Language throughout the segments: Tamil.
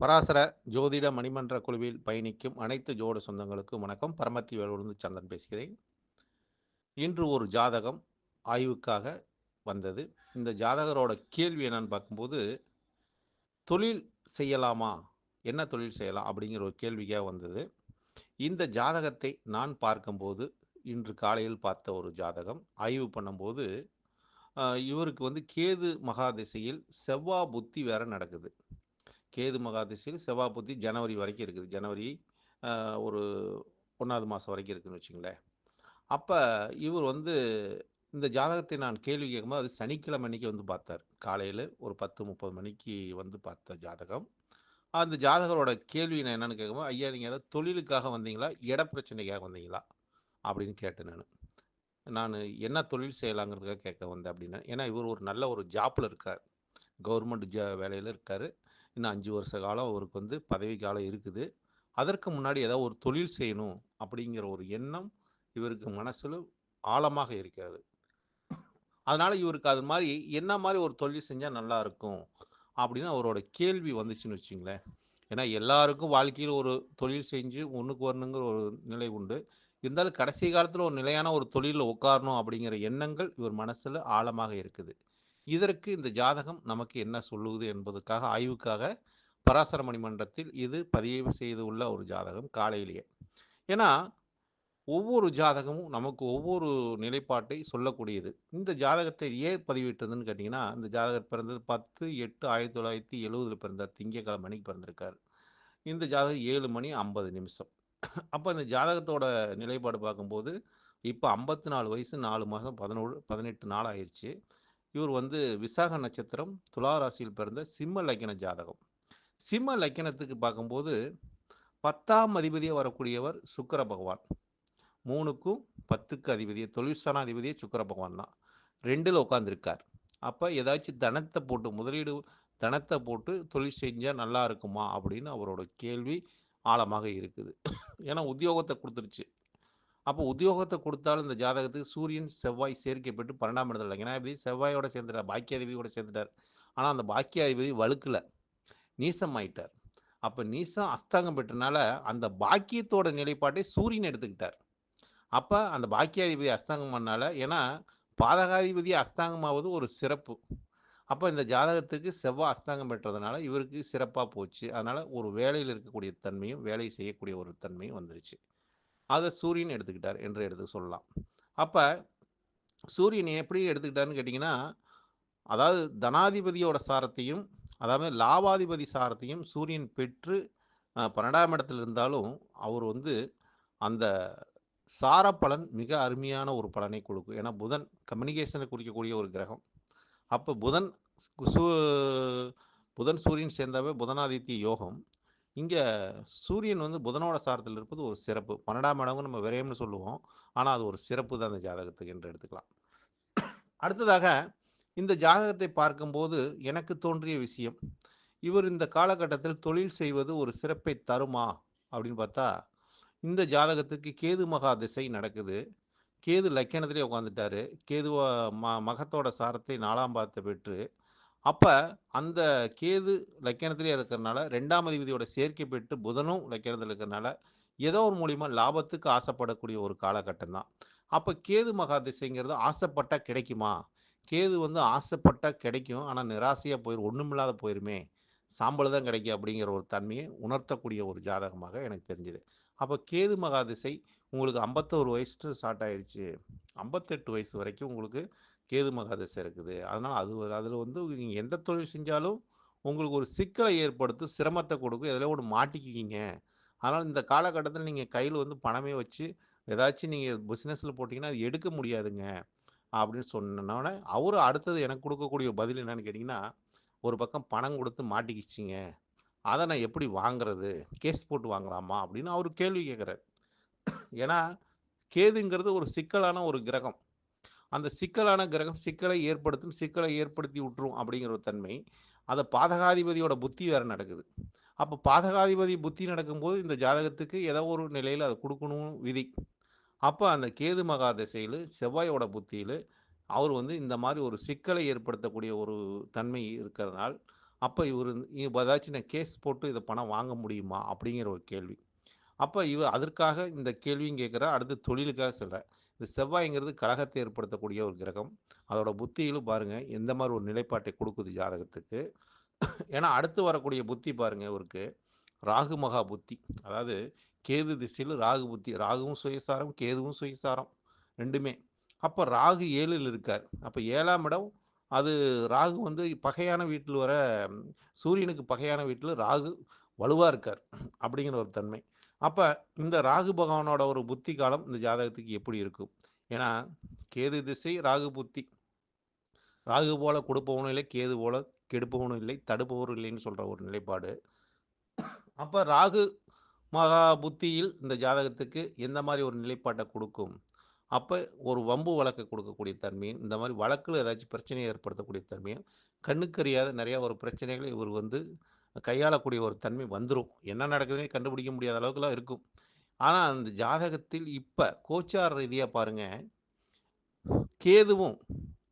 பராசர ஜோதிட மணிமன்ற குழுவில் பயணிக்கும் அனைத்து ஜோட சொந்தங்களுக்கும் வணக்கம். பரமத்தி வேலூர்ந்து சந்திரன் பேசுகிறேன். இன்று ஒரு ஜாதகம் ஆய்வுக்காக வந்தது. இந்த ஜாதகரோட கேள்வி என்னன்னு பார்க்கும்போது, தொழில் செய்யலாமா, என்ன தொழில் செய்யலாம் அப்படிங்கிற ஒரு கேள்விக்காக வந்தது. இந்த ஜாதகத்தை நான் பார்க்கும்போது, இன்று காலையில் பார்த்த ஒரு ஜாதகம் ஆய்வு பண்ணும்போது, இவருக்கு கேது மகாதிசையில் செவ்வாய் புத்தி வேற நடக்குது. கேது மகாதிசையில் செவ்வாய் புத்தி ஜனவரி வரைக்கும் இருக்குது. ஜனவரி ஒரு 1வது மாதம் வரைக்கும் இருக்குதுன்னு வச்சுங்களேன். அப்போ இவர் இந்த ஜாதகத்தை நான் கேள்வி கேட்கும்போது அது சனிக்கிழமை அன்னைக்கு பார்த்தார். காலையில் ஒரு 10:30 மணிக்கு பார்த்த ஜாதகம். அந்த ஜாதகரோட கேள்வி நான் என்னென்னு கேட்கும்போது, ஐயா நீங்கள் ஏதாவது தொழிலுக்காக வந்தீங்களா, இட பிரச்சனைக்காக வந்தீங்களா அப்படின்னு கேட்டேன். நான் என்ன தொழில் செய்யலாங்கிறதுக்காக கேட்க வந்தேன் அப்படின்னா, ஏன்னா இவர் ஒரு நல்ல ஒரு ஜாப்பில் இருக்கார், கவர்மெண்ட் வேலையில் இருக்கார். இன்னும் 5 வருஷ காலம் அவருக்கு பதவி காலம் இருக்குது. அதற்கு முன்னாடி ஏதாவது ஒரு தொழில் செய்யணும் அப்படிங்கிற ஒரு எண்ணம் இவருக்கு மனசில் ஆழமாக இருக்கிறது. அதனால் இவருக்கு அது மாதிரி என்ன மாதிரி ஒரு தொழில் செஞ்சால் நல்லா இருக்கும் அப்படின்னு அவரோட கேள்வி வந்துச்சுன்னு வச்சுங்களேன். ஏன்னா எல்லாருக்கும் வாழ்க்கையில் ஒரு தொழில் செஞ்சு ஒன்றுக்கு வரணுங்கிற ஒரு நிலை உண்டு. இருந்தாலும் கடைசி காலத்தில் ஒரு நிலையான ஒரு தொழிலில் உட்காரணும் அப்படிங்கிற எண்ணங்கள் இவர் மனசில் ஆழமாக இருக்குது. இதற்கு இந்த ஜாதகம் நமக்கு என்ன சொல்லுவது என்பதற்காக ஆய்வுக்காக பராசர மணிமன்றத்தில் இது பதிவு செய்து உள்ள ஒரு ஜாதகம் காலையிலேயே. ஏன்னா ஒவ்வொரு ஜாதகமும் நமக்கு ஒவ்வொரு நிலைப்பாட்டை சொல்லக்கூடியது. இந்த ஜாதகத்தை ஏன் பதிவிட்டதுன்னு கேட்டிங்கன்னா, இந்த ஜாதகர் பிறந்தது 10/8/1970 பிறந்தார். திங்கட்கிழமை அன்னைக்கு பிறந்திருக்கார். இந்த ஜாதகம் 7 மணி 50 நிமிஷம். அப்போ இந்த ஜாதகத்தோட நிலைப்பாடு பார்க்கும்போது இப்போ 54 வயசு 4 மாதம் 18 நாள் ஆயிடுச்சு. இவர் விசாக நட்சத்திரம் துலா ராசியில் பிறந்த சிம்ம லக்கின ஜாதகம். சிம்ம லக்கினத்துக்கு பார்க்கும்போது 10ஆம் அதிபதியாக வரக்கூடியவர் சுக்கிர பகவான். 3க்கும் 10க்கு அதிபதியே தொழில்ஸ்தான அதிபதியே சுக்கிர பகவான் தான். 2ல் உட்காந்துருக்கார். அப்போ ஏதாச்சும் தனத்தை போட்டு முதலீடு தனத்தை போட்டு தொழில் செஞ்சால் நல்லா இருக்குமா அப்படின்னு அவரோட கேள்வி ஆழமாக இருக்குது. ஏன்னா உத்தியோகத்தை கொடுத்துருச்சு. அப்போ உத்தியோகத்தை கொடுத்தாலும் இந்த ஜாதகத்துக்கு சூரியன் செவ்வாய் சேர்க்கப்பட்டு 12ஆம் இடத்துல லக்னாதிபதி செவ்வாயோட சேர்ந்துட்டார், பாக்கியாதிபதியோட சேர்ந்துட்டார். ஆனால் அந்த பாக்கியாதிபதி வலுக்கல, நீசம் ஆயிட்டார். அப்போ நீசம் அஸ்தங்கம் பெற்றனால அந்த பாக்கியத்தோட நிலைப்பாட்டை சூரியன் எடுத்துக்கிட்டார். அப்போ அந்த பாக்கியாதிபதி அஸ்தங்கம் பண்ணால, ஏன்னா பாதகாதிபதி அஸ்தங்கமாவது ஒரு சிறப்பு. அப்போ இந்த ஜாதகத்துக்கு செவ்வாய் அஸ்தங்கம் பெற்றதுனால இவருக்கு சிறப்பாக போச்சு. அதனால் ஒரு வேலையில் இருக்கக்கூடிய தன்மையும் வேலை செய்யக்கூடிய ஒரு தன்மையும் வந்துருச்சு. அதை சூரியன் எடுத்துக்கிட்டார் என்று எடுத்து சொல்லலாம். அப்போ சூரியன் எப்படி எடுத்துக்கிட்டாருன்னு கேட்டிங்கன்னா, அதாவது தனாதிபதியோட சாரத்தையும் அதாவது லாபாதிபதி சாரத்தையும் சூரியன் பெற்று 12ஆம் இடத்துல இருந்தாலும் அவர் அந்த சார பலன் மிக அருமையான ஒரு பலனை கொடுக்கும். ஏன்னா புதன் கம்யூனிகேஷனை குறிக்கக்கூடிய ஒரு கிரகம். அப்போ புதன் சூரியன் சேர்ந்தாவே புதனாதித்ய யோகம். இங்கே சூரியன் புதனோட சாரத்தில் இருப்பது ஒரு சிறப்பு. 12ஆம் இடம்னு நம்ம விரயம்னு சொல்லுவோம். ஆனால் அது ஒரு சிறப்பு தான் அந்த ஜாதகத்துக்கு என்று எடுத்துக்கலாம். அடுத்ததாக இந்த ஜாதகத்தை பார்க்கும்போது எனக்கு தோன்றிய விஷயம், இவர் இந்த காலகட்டத்தில் தொழில் செய்வது ஒரு சிறப்பை தருமா அப்படின்னு பார்த்தா, இந்த ஜாதகத்துக்கு கேது மகா திசை நடக்குது. கேது லக்கணத்திலே உட்காந்துட்டாரு. கேது மகத்தோட சாரத்தை 4ஆம் பாவத்தை பெற்று, அப்போ அந்த கேது லக்கணத்திலே இருக்கிறனால 2ஆம் அதிபதியோட சேர்க்கை பெற்று புதனும் லக்கணத்தில் இருக்கிறனால ஏதோ ஒரு மூலிமா லாபத்துக்கு ஆசைப்படக்கூடிய ஒரு காலகட்டம் தான். அப்போ கேது மகா திசைங்கிறது ஆசைப்பட்டா கிடைக்குமா? கேது ஆசைப்பட்டா கிடைக்கும், ஆனால் நிராசையாக போயிடும், ஒன்றுமில்லாத போயிருமே, சாம்பல் தான் கிடைக்கும் அப்படிங்கிற ஒரு தன்மையை உணர்த்தக்கூடிய ஒரு ஜாதகமாக எனக்கு தெரிஞ்சுது. அப்போ கேது மகா திசை உங்களுக்கு 51 வயசு ஸ்டார்ட் ஆயிடுச்சு, 58 வயசு வரைக்கும் உங்களுக்கு கேது மகா திசை இருக்குது. அதனால் அதில் நீங்கள் எந்த தொழில் செஞ்சாலும் உங்களுக்கு ஒரு சிக்கலை ஏற்படுத்தும், சிரமத்தை கொடுக்கும், எதில் ஒன்று மாட்டிக்குவீங்க. அதனால் இந்த காலகட்டத்தில் நீங்கள் கையில் பணமே வச்சு ஏதாச்சும் நீங்கள் பிஸ்னஸில் போட்டிங்கன்னா அது எடுக்க முடியாதுங்க அப்படின்னு சொன்னோன்னே, அவரு அடுத்தது எனக்கு கொடுக்கக்கூடிய பதில் என்னன்னு கேட்டிங்கன்னா, ஒரு பக்கம் பணம் கொடுத்து மாட்டிக்கிச்சிங்க, அதை நான் எப்படி வாங்குறது, கேஸ் போட்டு வாங்கலாமா அப்படின்னு அவர் கேள்வி கேட்குறாரு. ஏன்னா கேதுங்கிறது ஒரு சிக்கலான ஒரு கிரகம். அந்த சிக்கலான கிரகம் சிக்கலை ஏற்படுத்தும், சிக்கலை ஏற்படுத்தி விட்டுரும் அப்படிங்கிற ஒரு தன்மை. அதை பாதகாதிபதியோட புத்தி வேறு நடக்குது. அப்போ பாதகாதிபதி புத்தி நடக்கும்போது இந்த ஜாதகத்துக்கு ஏதோ ஒரு நிலையில் அதை கொடுக்கணும் விதி. அப்போ அந்த கேது மகா திசையில் செவ்வாயோட புத்தியில் அவர் இந்த மாதிரி ஒரு சிக்கலை ஏற்படுத்தக்கூடிய ஒரு தன்மை இருக்கிறதுனால் அப்போ இவர் ஏதாச்சும் நான் கேஸ் போட்டு இதை பணம் வாங்க முடியுமா அப்படிங்கிற ஒரு கேள்வி. அப்போ அதற்காக இந்த கேள்வியும் கேட்குறார். அடுத்து தொழிலுக்காக சொல்கிறார். இந்த செவ்வாய்ங்கிறது கலகத்தை ஏற்படுத்தக்கூடிய ஒரு கிரகம். அதோட புத்தியிலும் பாருங்க எந்த மாதிரி ஒரு நிலைப்பாட்டை கொடுக்குது ஜாதகத்துக்கு. ஏன்னா அடுத்து வரக்கூடிய புத்தி பாருங்க இவருக்கு ராகு மகா புத்தி. அதாவது கேது திசையில் ராகு புத்தி. ராகுவும் சுயசாரம், கேதுவும் சுயசாரம் ரெண்டுமே. அப்போ ராகு 7ல் இருக்கார். அப்போ 7ஆம் இடம் அது ராகு வந்து பகையான வீட்டில் வர சூரியனுக்கு பகையான வீட்டில் ராகு வலுவாக இருக்கார் அப்படிங்கிற ஒரு தன்மை. அப்போ இந்த ராகு பகவானோட ஒரு புத்தி காலம் இந்த ஜாதகத்துக்கு எப்படி இருக்கும்? ஏன்னா கேது திசை ராகு புத்தி. ராகு போல கொடுப்பவனும் இல்லை, கேது போல கெடுப்பவனும் இல்லை, தடுப்பவரும் இல்லைன்னு சொல்கிற ஒரு நிலைப்பாடு. அப்போ ராகு மகா புத்தியில் இந்த ஜாதகத்துக்கு எந்த மாதிரி ஒரு நிலைப்பாட்டை கொடுக்கும்? அப்போ ஒரு வம்பு வழக்கு கொடுக்கக்கூடிய தன்மையும், இந்த மாதிரி வழக்கில் ஏதாச்சும் பிரச்சனையை ஏற்படுத்தக்கூடிய தன்மையும், கண்ணுக்கறியாத நிறையா ஒரு பிரச்சனைகளை இவர் வந்து கையாளக்கூடிய ஒரு தன்மை வந்துடும். என்ன நடக்குதுன்னே கண்டுபிடிக்க முடியாத அளவுக்குலாம் இருக்கும். ஆனால் அந்த ஜாதகத்தில் இப்போ கோச்சார ரீதியாக பாருங்கள், கேதுவும்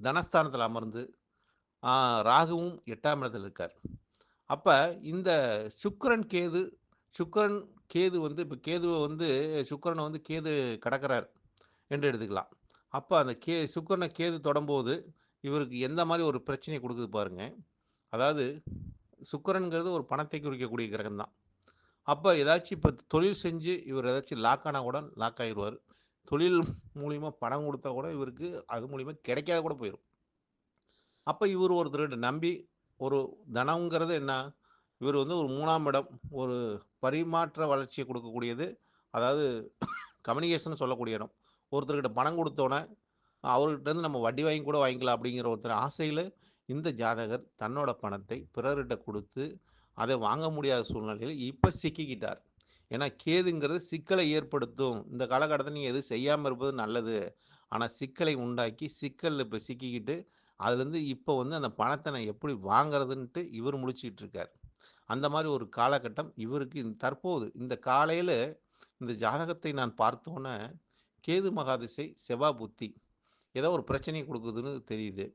தனஸ்தானத்தில் அமர்ந்து ராகுவும் 8ஆம் இடத்தில் இருக்கார். அப்போ இந்த சுக்கிரன் கேது வந்து இப்போ கேதுவை வந்து சுக்கிரனை வந்து கேது கடக்கிறார் என்று எடுத்துக்கலாம். அப்போ அந்த சுக்கிரனை கேது தொடும்போது இவருக்கு எந்த மாதிரி ஒரு பிரச்சனையை கொடுக்குது பாருங்க. அதாவது சுக்கிரன்கிறது ஒரு பணத்தை குறிக்கக்கூடிய கிரகம் தான். அப்போ ஏதாச்சும் இப்போ தொழில் செஞ்சு இவர் ஏதாச்சும் லாக் ஆனால் கூட லாக் ஆகிடுவார். தொழில் மூலிமா பணம் கொடுத்தா கூட இவருக்கு அது மூலிமா கிடைக்காத கூட போயிடும். அப்போ இவர் ஒருத்தர்கிட்ட நம்பி ஒரு தனங்கிறது என்ன, இவர் வந்து ஒரு 3ஆம் இடம் ஒரு பரிமாற்ற வளர்ச்சியை கொடுக்கக்கூடியது. அதாவது கம்யூனிகேஷன் சொல்லக்கூடிய இடம். ஒருத்தர்கிட்ட பணம் கொடுத்தோன்னே அவர்கிட்டருந்து நம்ம வட்டி வாங்கி கூட வாங்கிக்கலாம் அப்படிங்கிற ஒருத்தர் ஆசையில் இந்த ஜாதகர் தன்னோட பணத்தை பிறர்கிட்ட கொடுத்து அதை வாங்க முடியாத சூழ்நிலையில் இப்போ சிக்கிக்கிட்டார். ஏன்னா கேதுங்கிறது சிக்கலை ஏற்படுத்தும். இந்த காலகட்டத்தில் நீங்கள் எதுவும் செய்யாமல் இருப்பது நல்லது. ஆனால் சிக்கலை உண்டாக்கி சிக்கலில் இப்போ சிக்கிக்கிட்டு அதுலேருந்து இப்போ வந்து அந்த பணத்தை நான் எப்படி வாங்கிறதுன்ட்டு இவர் முழிச்சிக்கிட்டு இருக்கார். அந்த மாதிரி ஒரு காலகட்டம் இவருக்கு தற்போது இந்த காலையில் இந்த ஜாதகத்தை நான் பார்த்தோன்னே கேது மகாதிசை செவ்வாய் புத்தி ஏதோ ஒரு பிரச்சனையை கொடுக்குதுன்னு தெரியுது.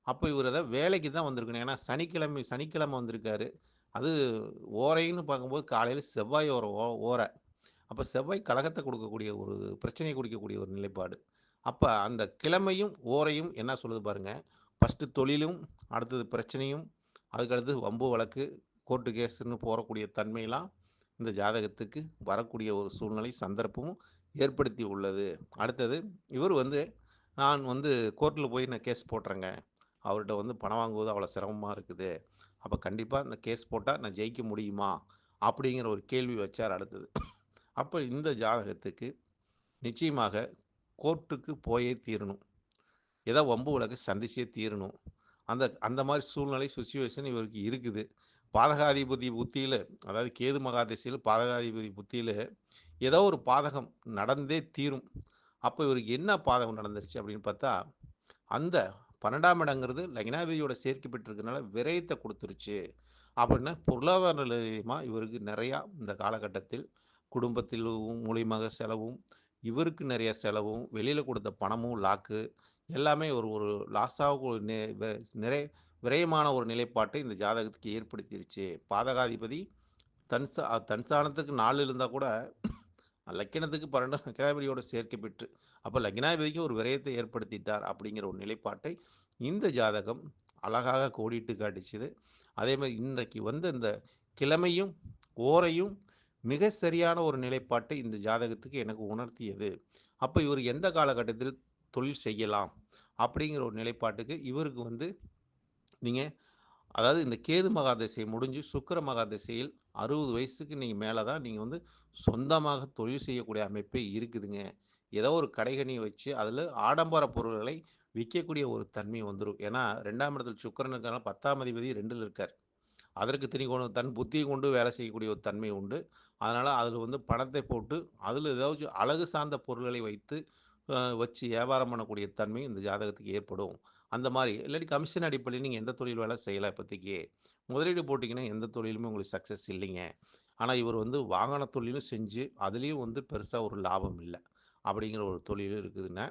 அப்போ இவர் ஏதாவது வேலைக்கு தான் வந்திருக்கணும். ஏன்னா சனிக்கிழமை வந்திருக்காரு. அது ஓரைன்னு பார்க்கும்போது காலையில் செவ்வாய் ஓரை. அப்போ செவ்வாய் கலகத்தை கொடுக்கக்கூடிய ஒரு பிரச்சனையை கொடுக்கக்கூடிய ஒரு நிலைப்பாடு. அப்போ அந்த கிழமையும் ஓரையும் என்ன சொல்லுது பாருங்கள். ஃபஸ்ட்டு தொழிலும், அடுத்தது பிரச்சனையும், அதுக்கடுத்து வம்பு வழக்கு, கோர்ட்டு கேஸுன்னு போகக்கூடிய தன்மையெல்லாம் இந்த ஜாதகத்துக்கு வரக்கூடிய ஒரு சூழ்நிலை சந்தர்ப்பமும் ஏற்படுத்தி உள்ளது. அடுத்தது இவர் வந்து நான் வந்து கோர்ட்டில் போய் நான் கேஸ் போட்டுறேங்க, அவர்கிட்ட வந்து பணம் வாங்குவது அவ்வளோ சிரமமாக இருக்குது, அப்போ கண்டிப்பாக இந்த கேஸ் போட்டால் நான் ஜெயிக்க முடியுமா அப்படிங்கிற ஒரு கேள்வி வச்சார் அடுத்தது. அப்போ இந்த ஜாதகத்துக்கு நிச்சயமாக கோர்ட்டுக்கு போயே தீரணும். ஏதோ வம்பு வழக்கு சந்திச்சே தீரணும். அந்த அந்த மாதிரி சூழ்நிலை சுச்சுவேஷன் இவருக்கு இருக்குது. பாதகாதிபதி புத்தியில், அதாவது கேது மகாதிசையில் பாதகாதிபதி புத்தியில் ஏதோ ஒரு பாதகம் நடந்தே தீரும். அப்போ இவருக்கு என்ன பாதகம் நடந்துருச்சு அப்படின்னு பார்த்தா, அந்த 12ஆம் இடங்கிறது லக்னாதிபதியோட சேர்க்கை பெற்றிருக்கனால விரயத்தை கொடுத்துருச்சு. அப்படின்னா பொருளாதார நிலையமாக இவருக்கு நிறையா இந்த காலகட்டத்தில் குடும்பத்தில் மூலியமாக செலவும், இவருக்கு நிறைய செலவும், வெளியில் கொடுத்த பணமும் லாக்கு எல்லாமே ஒரு ஒரு லாஸாக நிறைய விரயமான ஒரு நிலைப்பாட்டை இந்த ஜாதகத்துக்கு ஏற்படுத்திருச்சு. பாதகாதிபதி தன்சானத்துக்கு 4 இருந்தால் கூட லக்கினத்துக்கு 12 லக்னாதிபதியோட சேர்க்கை பெற்று அப்போ லக்னாதிபதிக்கு ஒரு விரயத்தை ஏற்படுத்திட்டார் அப்படிங்கிற ஒரு நிலைப்பாட்டை இந்த ஜாதகம் அழகாக கோடிட்டு காட்டிச்சுது. அதே மாதிரி இன்றைக்கு வந்து இந்த கிழமையும் ஓரையும் மிக சரியான ஒரு நிலைப்பாட்டை இந்த ஜாதகத்துக்கு எனக்கு உணர்த்தியது. அப்போ இவர் எந்த காலகட்டத்தில் தொழில் செய்யலாம் அப்படிங்கிற ஒரு நிலைப்பாட்டுக்கு இவருக்கு வந்து நீங்கள் அதாவது இந்த கேது மகாதிசை முடிஞ்சு சுக்கிர மகாதிசையில் 60 வயசுக்கு நீங்கள் மேலே தான் நீங்கள் வந்து சொந்தமாக தொழில் செய்யக்கூடிய அமைப்பே இருக்குதுங்க. ஏதோ ஒரு கடைகனி வச்சு அதில் ஆடம்பர பொருள்களை விற்கக்கூடிய ஒரு தன்மை வந்துடும். ஏன்னா 2ஆம் இடத்தில் சுக்கிரனுக்கான 10ஆம் அதிபதி 2ல் இருக்கார். அதற்கு தன் புத்தியை கொண்டு வேலை செய்யக்கூடிய ஒரு தன்மை உண்டு. அதனால் அதில் வந்து பணத்தை போட்டு அதில் ஏதாச்சும் அழகு சார்ந்த பொருள்களை வைத்து வச்சு வியாபாரம் பண்ணக்கூடிய தன்மை இந்த ஜாதகத்துக்கு ஏற்படும். அந்த மாதிரி இல்லாட்டி கமிஷன் அடிப்படையில் நீங்கள் எந்த தொழில் வேலை செய்யலாம். இப்போதைக்கு முதலீடு போட்டிங்கன்னா எந்த தொழிலுமே உங்களுக்கு சக்ஸஸ் இல்லைங்க. ஆனால் இவர் வந்து வாகன தொழிலும் செஞ்சு அதுலேயும் வந்து பெருசாக ஒரு லாபம் இல்லை அப்படிங்கிற ஒரு தொழிலும் இருக்குதுங்க.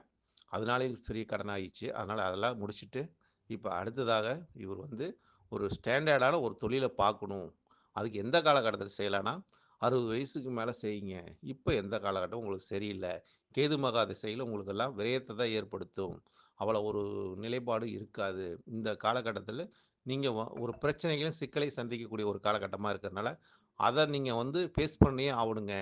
அதனாலே பெரிய கடன் ஆகிடுச்சு. அதனால் அதெல்லாம் முடிச்சுட்டு இப்போ அடுத்ததாக இவர் வந்து ஒரு ஸ்டாண்டர்டான ஒரு தொழில பார்க்கணும். அதுக்கு எந்த காலகட்டத்தில செய்யலான்னா, 60 வயசுக்கு மேல செய்யுங்க. இப்ப எந்த காலகட்டம் உங்களுக்கு சரியில்ல. கேது மகா திசையில உங்களுக்கெல்லாம் விரயத்த தான் ஏற்படுத்தும். அவ்வளோ ஒரு நிலைப்பாடு இருக்காது. இந்த காலகட்டத்தில நீங்க ஒரு பிரச்சனைகளையும், சிக்கலையும் சந்திக்கக்கூடிய ஒரு காலகட்டமா இருக்கிறனால, அத நீங்க ஃபேஸ் பண்ணியே ஆவணுங்க.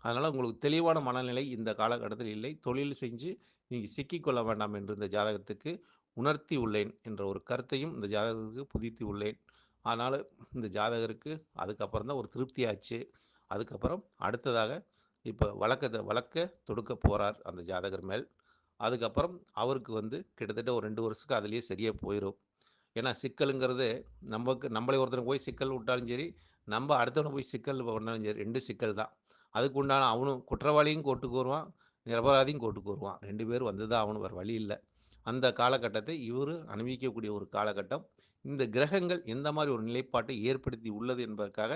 அதனால உங்களுக்கு தெளிவான மனநிலை இந்த காலகட்டத்தில் இல்லை. தொழில் செஞ்சு நீங்க சிக்கிக்கொள்ள வேண்டாம் என்று இந்த ஜாதகத்துக்கு உணர்த்தி உள்ளேன் என்ற ஒரு கருத்தையும் இந்த ஜாதகத்துக்கு புதித்து உள்ளேன். அதனால இந்த ஜாதகருக்கு அதுக்கப்புறம் தான் ஒரு திருப்தி ஆச்சு. அதுக்கப்புறம் அடுத்ததாக இப்ப வழக்க தொடுக்கப் போறார் அந்த ஜாதகர் மேல். அதுக்கப்புறம் அவருக்கு கிட்டத்தட்ட ஒரு 2 வருஷத்துக்கு அதிலேயே சரியா போயிரும். ஏன்னா சிக்கலுங்கிறது நம்மளே ஒருத்தன போய் சிக்கல் விட்டாலும் சரி, நம்ம அடுத்தவன போய் சிக்கல் பண்ணாலும் சரி 2 சிக்கல் தான். அதுக்கு உண்டான அவனும் குற்றவாளியும் கோர்ட்டுக்கு வருவான், நிரபராதியும் கோர்ட்டுக்கு வருவான். 2 பேரும் வந்து தான் ஆவணும். வேற வழி இல்ல. அந்த காலகட்டத்தை இவரு அனுபவிக்கக்கூடிய ஒரு காலகட்டம். இந்த கிரகங்கள் எந்த மாரி ஒரு நிலைப்பாட்டை ஏற்படுத்தி உள்ளது என்பதற்காக,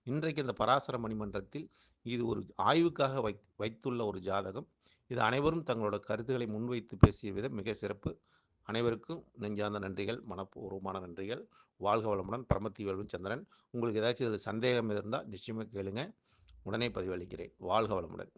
இன்றைக்கு இந்த பராசர மணிமன்றத்தில் இது ஒரு ஆய்வுக்காக வைத்துள்ள ஒரு ஜாதகம். இது அனைவரும் தங்களோட கருத்துக்களை முன்வைத்து பேசிய விதம் மிக சிறப்பு. அனைவருக்கும் நெஞ்சார்ந்த நன்றிகள், மனப்பூர்வமான நன்றிகள். வாழ்க வளமுடன். பரமத்தி வேலுவின் சந்திரன். உங்களுக்கு ஏதாச்சும் இதில சந்தேகம் இருந்தா நிச்சயமா கேளுங்க. உடனே பதிலளிக்கிறேன். வாழ்க வளமுடன்.